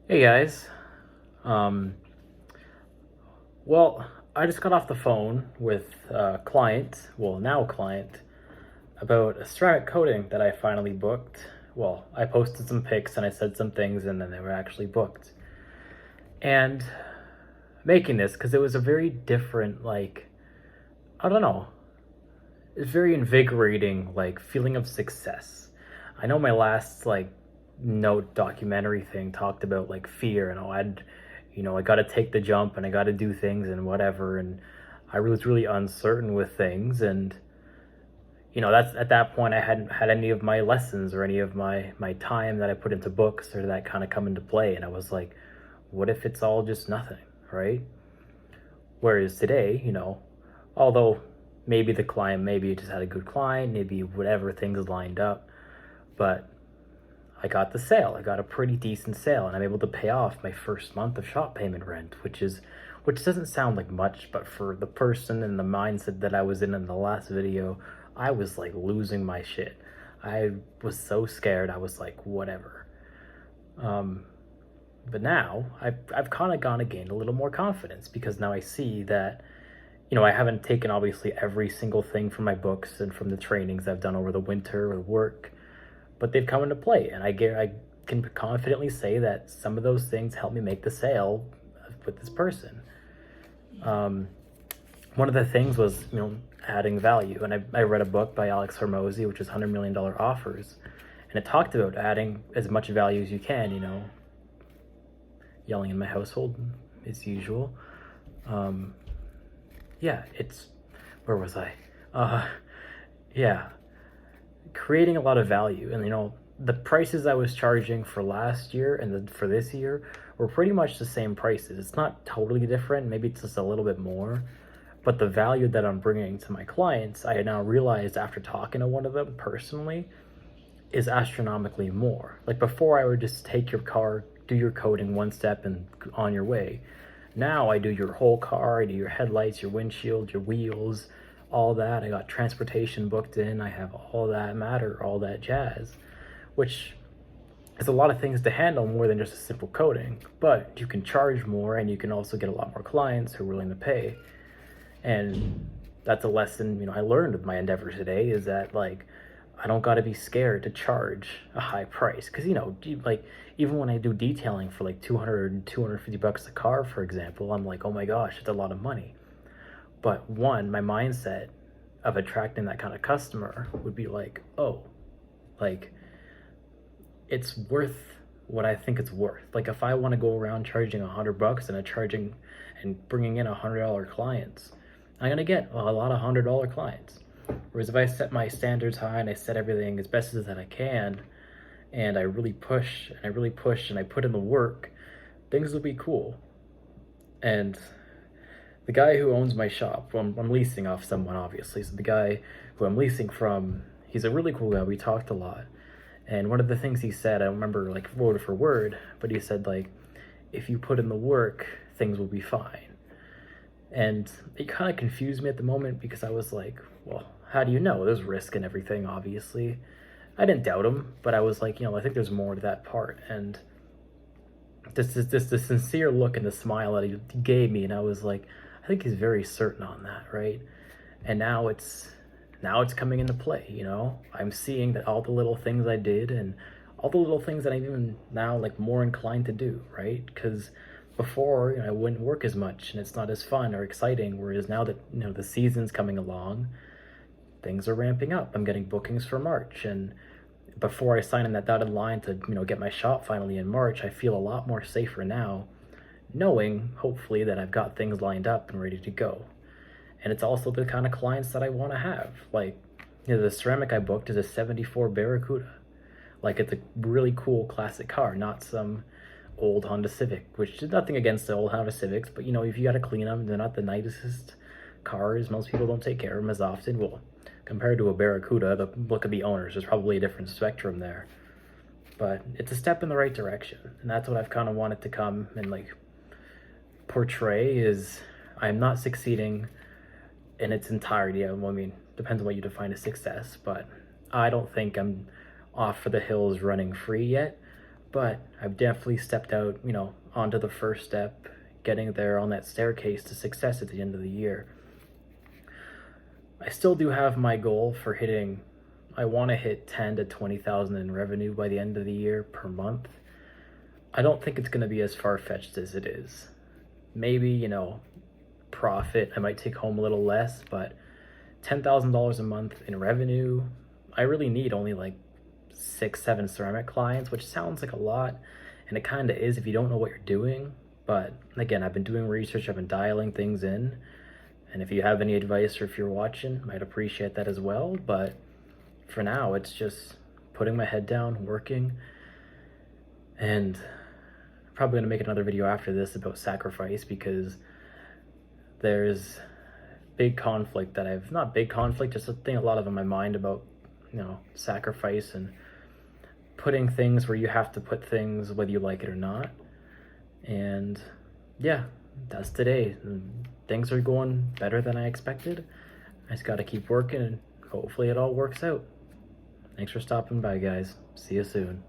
Hey guys. Um, well, I just got off the phone with a client, well, now client, about a ceramic coating that I finally booked. Well, I posted some pics and I said some things and then they were actually booked. And making this, because it was a very different, I don't know, it's very invigorating, feeling of success. I know my last, note documentary thing talked about, fear and, I got to take the jump and I got to do things and whatever. And I was really uncertain with things. And, that's at that point, I hadn't had any of my lessons or any of my time that I put into books or that kind of come into play. And I was like, what if it's all just nothing, right? Whereas today, although maybe the client, maybe it just had a good client, maybe whatever things lined up, but I got the sale. I got a pretty decent sale, and I'm able to pay off my first month of shop payment rent, which doesn't sound like much, but for the person and the mindset that I was in the last video, I was like losing my shit. I was so scared. I was like, whatever. Um, but now I've kind of gone and gained a little more confidence because now I see that I haven't taken obviously every single thing from my books and from the trainings I've done over the winter or work, but they've come into play. And I can confidently say that some of those things helped me make the sale with this person. Um, One of the things was, adding value. And I read a book by Alex Hormozy, which is $100 million offers. And it talked about adding as much value as you can, yelling in my household as usual. Um, yeah, where was I? Uh, yeah, creating a lot of value. And, the prices I was charging for last year and for this year were pretty much the same prices. It's not totally different. Maybe it's just a little bit more. But the value that I'm bringing to my clients, I now realized after talking to one of them personally, is astronomically more. Like before, I would just take your car, do your coding one step, and on your way. Now I do your whole car, I do your headlights, your windshield, your wheels, all that. I got transportation booked in, I have all that matter, all that jazz, which is a lot of things to handle more than just a simple coding. But you can charge more and you can also get a lot more clients who are willing to pay. And that's a lesson, I learned with my endeavor today is that I don't got to be scared to charge a high price. Because, even when I do detailing for like 200, 250 bucks a car, for example, I'm like, oh my gosh, it's a lot of money. But one, my mindset of attracting that kind of customer would be like, oh, like it's worth what I think it's worth. Like if I want to go around charging $100 and bringing in $100 clients, I'm gonna get a lot of $100 clients. Whereas if I set my standards high and I set everything as best as that I can, and I really push and I really push and I put in the work, things will be cool. And the guy who owns my shop, well, I'm leasing off someone obviously, so the guy who I'm leasing from, he's a really cool guy. We talked a lot. And one of the things he said, I don't remember word for word, but he said if you put in the work, things will be fine. And it kind of confused me at the moment because I was like, well, how do you know? There's risk and everything, obviously. I didn't doubt him, but I was like, I think there's more to that part. And this is the sincere look and the smile that he gave me, and I was like, I think he's very certain on that, right? And now it's coming into play, I'm seeing that all the little things I did and all the little things that I'm even now more inclined to do, right? Because before, I wouldn't work as much and it's not as fun or exciting, whereas now that the season's coming along, things are ramping up. I'm getting bookings for March, and before I sign in that dotted line to get my shop finally in March, I feel a lot more safer now, knowing hopefully that I've got things lined up and ready to go. And it's also the kind of clients that I want to have. The ceramic I booked is a 74 Barracuda. It's a really cool classic car, not some old Honda Civic, which is nothing against the old Honda Civics, but if you got to clean them, they're not the nicest cars. Most people don't take care of them as often. Well, compared to a Barracuda, the look of the owners, there's probably a different spectrum there. But it's a step in the right direction, and that's what I've kind of wanted to come and portray is I'm not succeeding in its entirety. I mean, depends on what you define as success, but I don't think I'm off for the hills running free yet. but I've definitely stepped out, onto the first step, getting there on that staircase to success at the end of the year. I still do have my goal for I want to hit 10 to 20,000 in revenue by the end of the year per month. I don't think it's going to be as far-fetched as it is. Maybe, profit, I might take home a little less, but $10,000 a month in revenue, I really need only like 6-7 ceramic clients, which sounds like a lot, and it kind of is if you don't know what you're doing. But again, I've been doing research, I've been dialing things in, and if you have any advice or if you're watching, I'd appreciate that as well. But for now, it's just putting my head down, working, and I'm probably going to make another video after this about sacrifice, because there's big conflict not big conflict, just a thing a lot of in my mind about, sacrifice and putting things where you have to put things whether you like it or not. And yeah, that's today. Things are going better than I expected. I just got to keep working and hopefully it all works out. Thanks for stopping by, guys. See you soon.